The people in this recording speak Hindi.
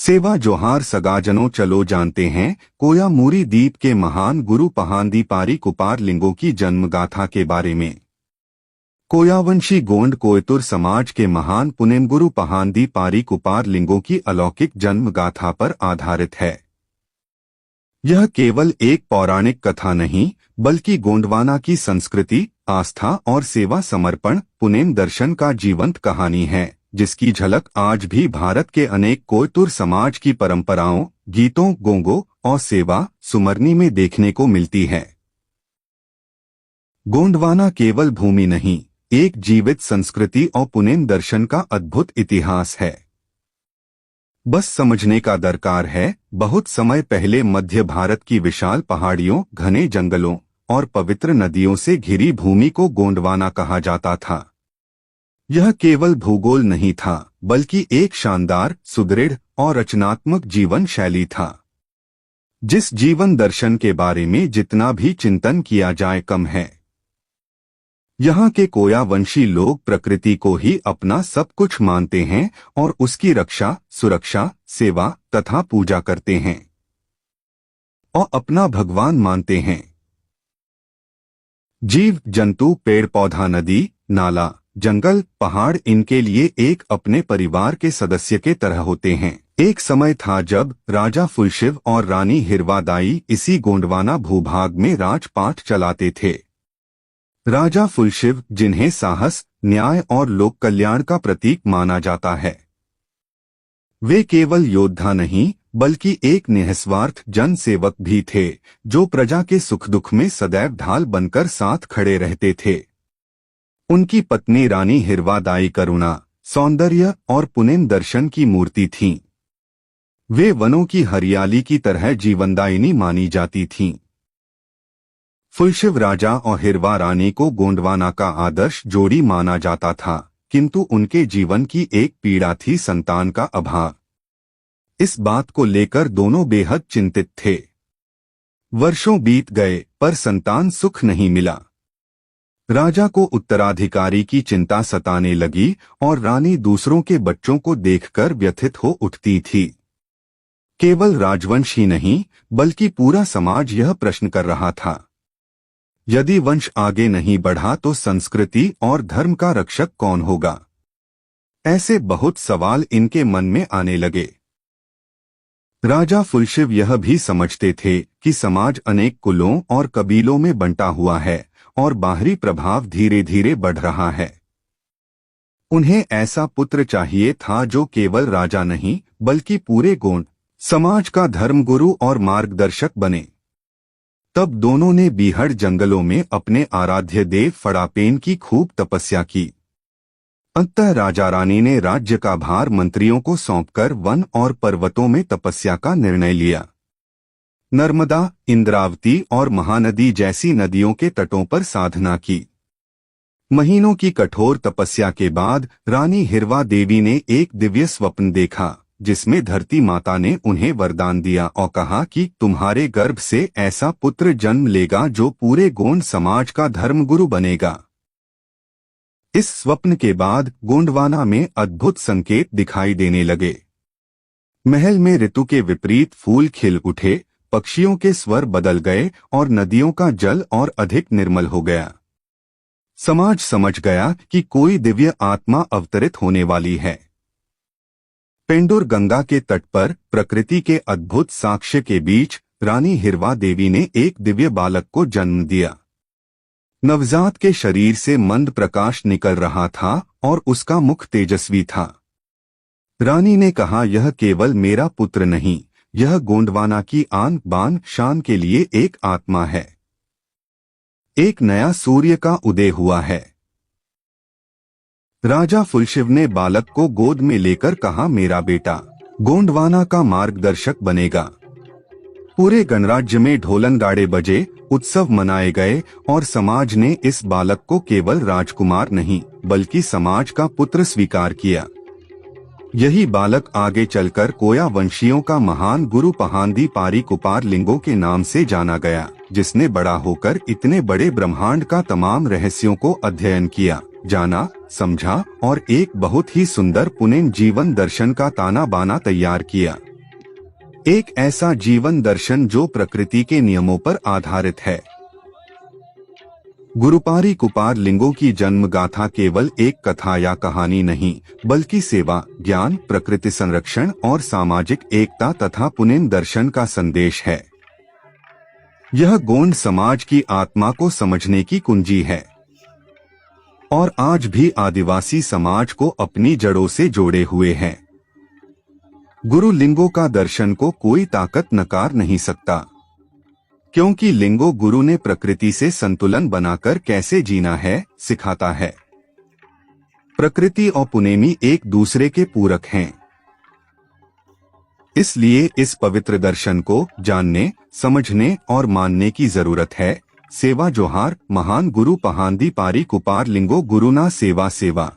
सेवा जोहार सगाजनों, चलो जानते हैं कोया मूरी द्वीप के महान गुरु पहांदी पारी कुपार लिंगों की जन्मगाथा के बारे में। कोयावंशी गोंड कोयतुर समाज के महान पुनेम गुरु पहांदी पारी कुपार लिंगों की अलौकिक जन्मगाथा पर आधारित है। यह केवल एक पौराणिक कथा नहीं, बल्कि गोंडवाना की संस्कृति, आस्था और सेवा समर्पण पुनेम दर्शन का जीवंत कहानी है, जिसकी झलक आज भी भारत के अनेक कोयतुर समाज की परंपराओं, गीतों, गोंगों और सेवा सुमरनी में देखने को मिलती है। गोंडवाना केवल भूमि नहीं, एक जीवित संस्कृति और पुनेम दर्शन का अद्भुत इतिहास है। बस समझने का दरकार है। बहुत समय पहले मध्य भारत की विशाल पहाड़ियों, घने जंगलों और पवित्र नदियों से घिरी भूमि को गोंडवाना कहा जाता था। यह केवल भूगोल नहीं था, बल्कि एक शानदार, सुदृढ़ और रचनात्मक जीवन शैली था। जिस जीवन दर्शन के बारे में जितना भी चिंतन किया जाए कम है। यहाँ के कोयावंशी लोग प्रकृति को ही अपना सब कुछ मानते हैं और उसकी रक्षा, सुरक्षा, सेवा तथा पूजा करते हैं और अपना भगवान मानते हैं। जीव जंतु, पेड़ पौधा, नदी, नाला, जंगल, पहाड़ इनके लिए एक अपने परिवार के सदस्य के तरह होते हैं। एक समय था जब राजा फुलशिव और रानी हिरवादाई इसी गोंडवाना भूभाग में राजपाट चलाते थे। राजा फुलशिव, जिन्हें साहस, न्याय और लोक कल्याण का प्रतीक माना जाता है, वे केवल योद्धा नहीं बल्कि एक निस्वार्थ जन सेवक भी थे, जो प्रजा के सुख दुख में सदैव ढाल बनकर साथ खड़े रहते थे। उनकी पत्नी रानी हिरवादाई करुणा, सौंदर्य और पुनेम दर्शन की मूर्ति थीं। वे वनों की हरियाली की तरह जीवनदायिनी मानी जाती थीं। फुलशिव राजा और हिरवा रानी को गोंडवाना का आदर्श जोड़ी माना जाता था, किंतु उनके जीवन की एक पीड़ा थी, संतान का अभाव। इस बात को लेकर दोनों बेहद चिंतित थे। वर्षों बीत गए पर संतान सुख नहीं मिला। राजा को उत्तराधिकारी की चिंता सताने लगी और रानी दूसरों के बच्चों को देखकर व्यथित हो उठती थी। केवल राजवंश ही नहीं, बल्कि पूरा समाज यह प्रश्न कर रहा था, यदि वंश आगे नहीं बढ़ा तो संस्कृति और धर्म का रक्षक कौन होगा। ऐसे बहुत सवाल इनके मन में आने लगे। राजा फुलशिव यह भी समझते थे कि समाज अनेक कुलों और कबीलों में बंटा हुआ है और बाहरी प्रभाव धीरे धीरे बढ़ रहा है। उन्हें ऐसा पुत्र चाहिए था जो केवल राजा नहीं बल्कि पूरे गोंड समाज का धर्मगुरु और मार्गदर्शक बने। तब दोनों ने बीहड़ जंगलों में अपने आराध्य देव फड़ापेन की खूब तपस्या की। अंततः राजा रानी ने राज्य का भार मंत्रियों को सौंपकर वन और पर्वतों में तपस्या का निर्णय लिया। नर्मदा, इंद्रावती और महानदी जैसी नदियों के तटों पर साधना की। महीनों की कठोर तपस्या के बाद रानी हिरवा देवी ने एक दिव्य स्वप्न देखा, जिसमें धरती माता ने उन्हें वरदान दिया और कहा कि तुम्हारे गर्भ से ऐसा पुत्र जन्म लेगा जो पूरे गोंड समाज का धर्मगुरु बनेगा। इस स्वप्न के बाद गोंडवाना में अद्भुत संकेत दिखाई देने लगे। महल में ऋतु के विपरीत फूल खिल उठे, पक्षियों के स्वर बदल गए और नदियों का जल और अधिक निर्मल हो गया। समाज समझ गया कि कोई दिव्य आत्मा अवतरित होने वाली है। पेंडुर गंगा के तट पर प्रकृति के अद्भुत साक्ष्य के बीच रानी हिरवा देवी ने एक दिव्य बालक को जन्म दिया। नवजात के शरीर से मंद प्रकाश निकल रहा था और उसका मुख तेजस्वी था। रानी ने कहा, यह केवल मेरा पुत्र नहीं, यह गोंडवाना की आन बान शान के लिए एक आत्मा है। एक नया सूर्य का उदय हुआ है। राजा फुलशिव ने बालक को गोद में लेकर कहा, मेरा बेटा गोंडवाना का मार्गदर्शक बनेगा। पूरे गणराज्य में ढोलन गाड़े बजे, उत्सव मनाए गए और समाज ने इस बालक को केवल राजकुमार नहीं बल्कि समाज का पुत्र स्वीकार किया। यही बालक आगे चलकर कोया वंशियों का महान गुरु पहांदी पारी कुपार लिंगों के नाम से जाना गया, जिसने बड़ा होकर इतने बड़े ब्रह्मांड का तमाम रहस्यों को अध्ययन किया, जाना, समझा और एक बहुत ही सुंदर पुनेम जीवन दर्शन का ताना बाना तैयार किया। एक ऐसा जीवन दर्शन जो प्रकृति के नियमों पर आधारित है। गुरुपारी कुपार लिंगों की जन्म गाथा केवल एक कथा या कहानी नहीं, बल्कि सेवा, ज्ञान, प्रकृति संरक्षण और सामाजिक एकता तथा पुनः दर्शन का संदेश है। यह गोंड समाज की आत्मा को समझने की कुंजी है और आज भी आदिवासी समाज को अपनी जड़ों से जोड़े हुए है। गुरु लिंगों का दर्शन को कोई ताकत नकार नहीं सकता, क्योंकि लिंगो गुरु ने प्रकृति से संतुलन बनाकर कैसे जीना है सिखाता है। प्रकृति और पुनेमी एक दूसरे के पूरक हैं। इसलिए इस पवित्र दर्शन को जानने, समझने और मानने की जरूरत है। सेवा जोहार। महान गुरु पहांदी पारी कुपार लिंगो गुरुना सेवा सेवा।